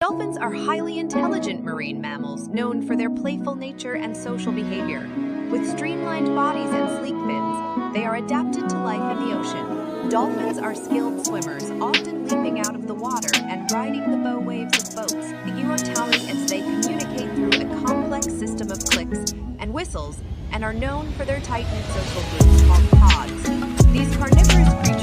Dolphins are highly intelligent marine mammals known for their playful nature and social behavior. With streamlined bodies and sleek fins, they are adapted to life in the ocean. Dolphins are skilled swimmers, often leaping out of the water and riding the bow waves of boats. The Urotali as they communicate through a complex system of clicks and whistles and are known for their tight-knit social groups called pods. These carnivorous creatures